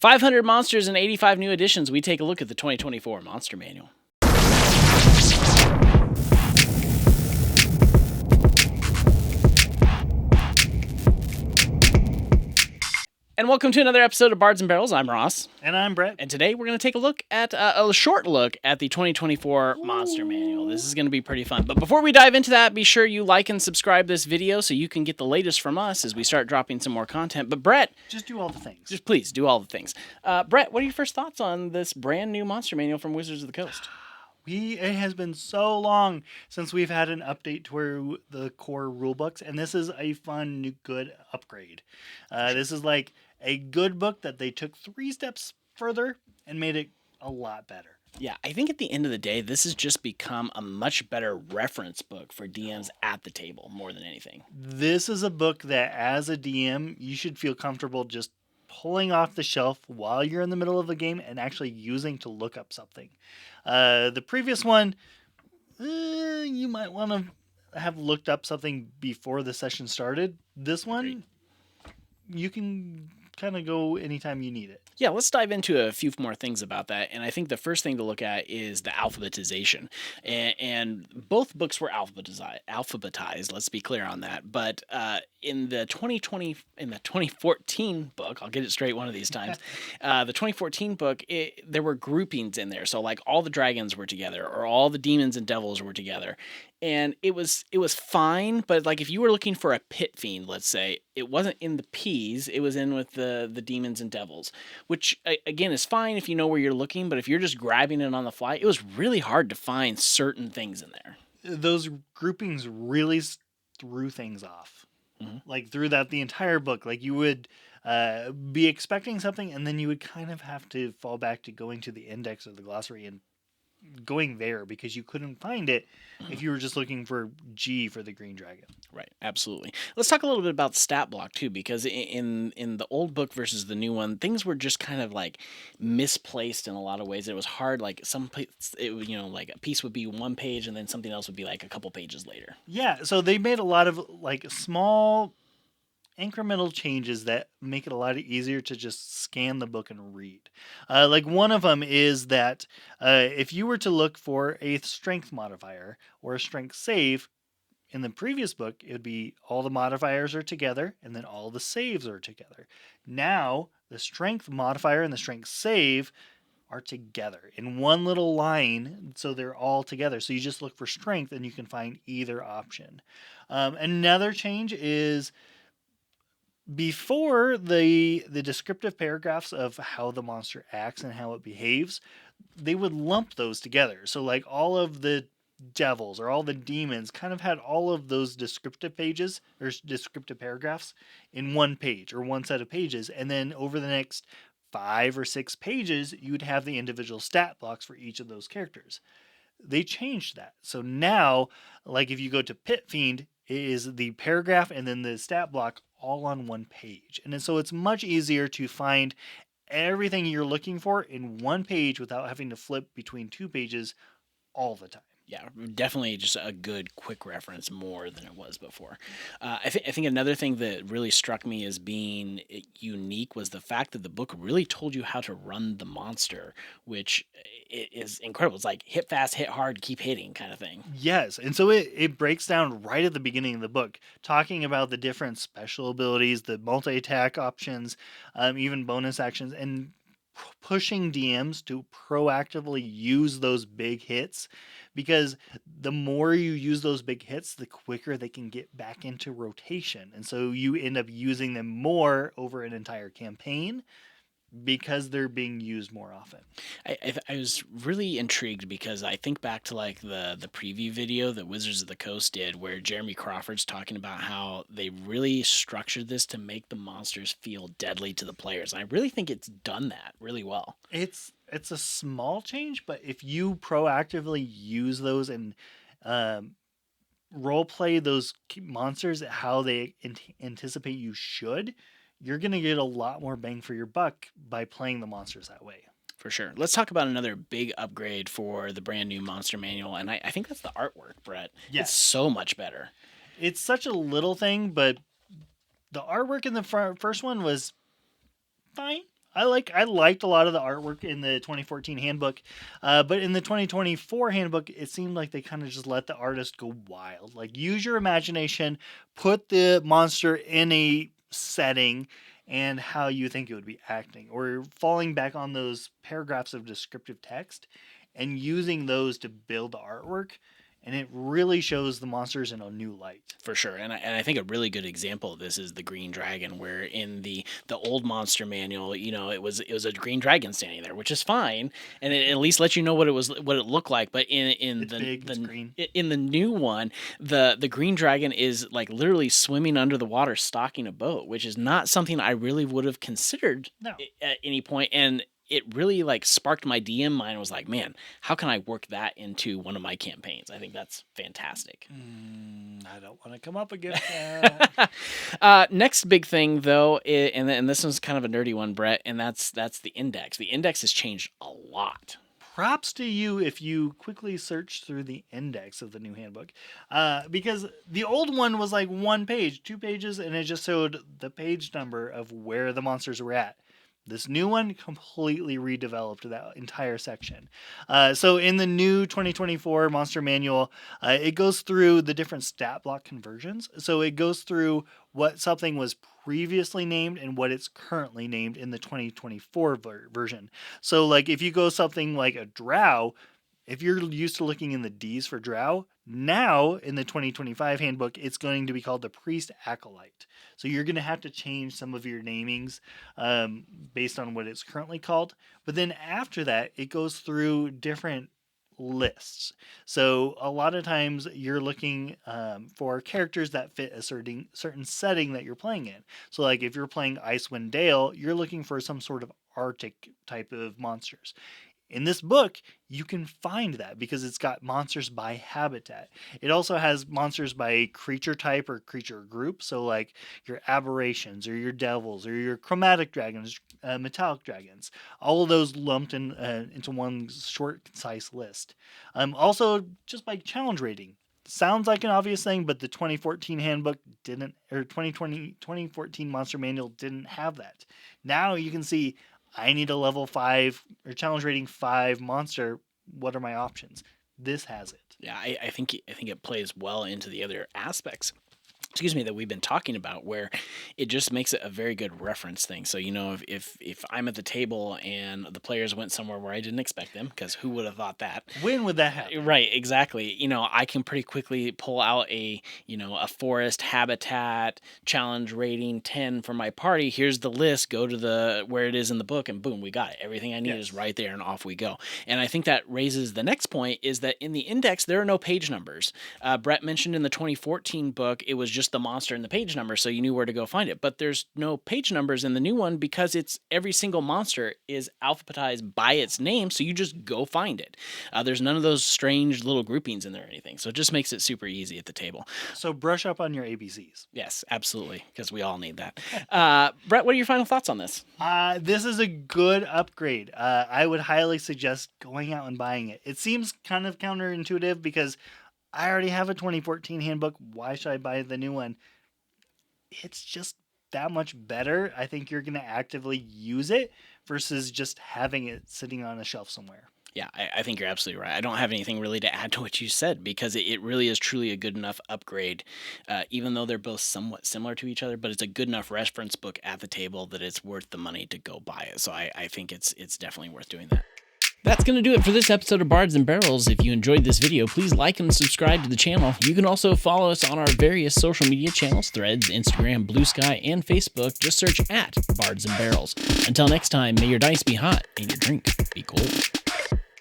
500 monsters and 85 new additions. We take a look at the 2024 Monster Manual. And welcome to another episode of Bards and Barrels. I'm Ross. And I'm Brett. And today we're going to take a look at a short look at the 2024 Monster Manual. This is going to be pretty fun. But before we dive into that, be sure you like and subscribe this video so you can get the latest from us as we start dropping some more content. But Brett... just do all the things. Just please, do all the things. Brett, what are your first thoughts on this brand new Monster Manual from Wizards of the Coast? It has been so long since we've had an update to the core rulebooks, and this is a fun, new, good upgrade. This is like a good book that they took 3 steps further and made it a lot better. Yeah, I think at the end of the day, this has just become a much better reference book for DMs at the table more than anything. This is a book that, as a DM, you should feel comfortable just pulling off the shelf while you're in the middle of the game and actually using to look up something. The previous one, you might want to have looked up something before the session started. This one, you can kind of go anytime you need it. Yeah, let's dive into a few more things about that. And I think the first thing to look at is the alphabetization. And both books were alphabetized. Let's be clear on that. But in the 2014 book, I'll get it straight one of these times. The 2014 book, there were groupings in there. So like all the dragons were together, or all the demons and devils were together. And it was fine, but like if you were looking for a pit fiend, let's say, it wasn't in the P's, it was in with the demons and devils, which again is fine if you know where you're looking, but if you're just grabbing it on the fly, it was really hard to find certain things in there. Those groupings really threw things off. Mm-hmm. Like through the entire book, like you would be expecting something, and then you would kind of have to fall back to going to the index or the glossary and going there because you couldn't find it if you were just looking for G for the green dragon. Right, absolutely. Let's talk a little bit about the stat block too, because in the old book versus the new one, things were just kind of like misplaced in a lot of ways. It was hard, like like a piece would be one page and then something else would be like a couple pages later. Yeah, so they made a lot of like small incremental changes that make it a lot easier to just scan the book and read. Like one of them is that if you were to look for a strength modifier or a strength save, in the previous book, it would be all the modifiers are together and then all the saves are together. Now, the strength modifier and the strength save are together in one little line, so they're all together. So you just look for strength and you can find either option. Another change is before the descriptive paragraphs of how the monster acts and how it behaves, they would lump those together. So like all of the devils or all the demons kind of had all of those descriptive pages or descriptive paragraphs in one page or one set of pages. And then over the next 5 or 6 pages, you would have the individual stat blocks for each of those characters. They changed that. So now, like if you go to Pit Fiend, it is the paragraph and then the stat block all on one page. And so it's much easier to find everything you're looking for in one page without having to flip between 2 pages all the time. Yeah, definitely just a good quick reference more than it was before. I think another thing that really struck me as being unique was the fact that the book really told you how to run the monster, which is incredible. It's like hit fast, hit hard, keep hitting kind of thing. Yes, and so it breaks down right at the beginning of the book, talking about the different special abilities, the multi-attack options, even bonus actions, and pushing DMs to proactively use those big hits, because the more you use those big hits, the quicker they can get back into rotation. And so you end up using them more over an entire campaign because they're being used more often. I was really intrigued because I think back to like the preview video that Wizards of the Coast did, where Jeremy Crawford's talking about how they really structured this to make the monsters feel deadly to the players. And I really think it's done that really well. It's a small change, but if you proactively use those and role play those monsters how they anticipate you should, you're going to get a lot more bang for your buck by playing the monsters that way. For sure. Let's talk about another big upgrade for the brand new Monster Manual, and I think that's the artwork, Brett. Yes. It's so much better. It's such a little thing, but the artwork in the first one was fine. I liked a lot of the artwork in the 2014 handbook, but in the 2024 handbook, it seemed like they kind of just let the artist go wild. Like, use your imagination, put the monster in a setting and how you think it would be acting, or falling back on those paragraphs of descriptive text and using those to build the artwork. And it really shows the monsters in a new light. For sure, and I think a really good example of this is the green dragon, where in the old monster manual, it was a green dragon standing there, which is fine, and it at least lets you know what it looked like. But It's big, it's green. in the new one, the green dragon is like literally swimming under the water, stalking a boat, which is not something I really would have considered No. at any point. And it really like sparked my DM mind. Was like, man, how can I work that into one of my campaigns? I think that's fantastic. I don't want to come up against that. Next big thing though, and this one's kind of a nerdy one, Brett, and that's the index. The index has changed a lot. Props to you if you quickly search through the index of the new handbook, because the old one was like 1 page, 2 pages, and it just showed the page number of where the monsters were at. This new one completely redeveloped that entire section. So in the new 2024 Monster Manual, it goes through the different stat block conversions. So it goes through what something was previously named and what it's currently named in the 2024 version. So like if you go something like a drow, if you're used to looking in the D's for drow, now in the 2025 handbook, it's going to be called the Priest Acolyte. So you're going to have to change some of your namings based on what it's currently called. But then after that, it goes through different lists. So a lot of times you're looking for characters that fit a certain setting that you're playing in. So like if you're playing Icewind Dale, you're looking for some sort of Arctic type of monsters. In this book, you can find that because it's got monsters by habitat. It also has monsters by creature type or creature group. So like your aberrations or your devils or your chromatic dragons, metallic dragons, all of those lumped into one short, concise list. Also, just by challenge rating. Sounds like an obvious thing, but the 2014 handbook didn't, or 2014 Monster Manual didn't have that. Now you can see, I need a level 5 or challenge rating 5 monster. What are my options? This has it. Yeah, I think it plays well into the other aspects, that we've been talking about, where it just makes it a very good reference thing. So, if I'm at the table and the players went somewhere where I didn't expect them, because who would have thought that? When would that happen? Right, exactly. I can pretty quickly pull out a forest habitat challenge rating 10 for my party. Here's the list. Go to where it is in the book, and boom, we got it. Everything I need is right there, and off we go. And I think that raises the next point, is that in the index, there are no page numbers. Brett mentioned in the 2014 book, it was just the monster and the page number, so you knew where to go find it. But there's no page numbers in the new one because it's every single monster is alphabetized by its name, so you just go find it. There's none of those strange little groupings in there or anything, so it just makes it super easy at the table. So brush up on your ABCs. Yes, absolutely, because we all need that. Brett, what are your final thoughts on this? This is a good upgrade. I would highly suggest going out and buying it. It seems kind of counterintuitive because I already have a 2014 handbook. Why should I buy the new one? It's just that much better. I think you're going to actively use it versus just having it sitting on a shelf somewhere. Yeah, I think you're absolutely right. I don't have anything really to add to what you said, because it really is truly a good enough upgrade, even though they're both somewhat similar to each other, but it's a good enough reference book at the table that it's worth the money to go buy it. So I think it's definitely worth doing that. That's going to do it for this episode of Bards and Barrels. If you enjoyed this video, please like and subscribe to the channel. You can also follow us on our various social media channels, Threads, Instagram, Blue Sky, and Facebook. Just search at Bards and Barrels. Until next time, may your dice be hot and your drink be cold.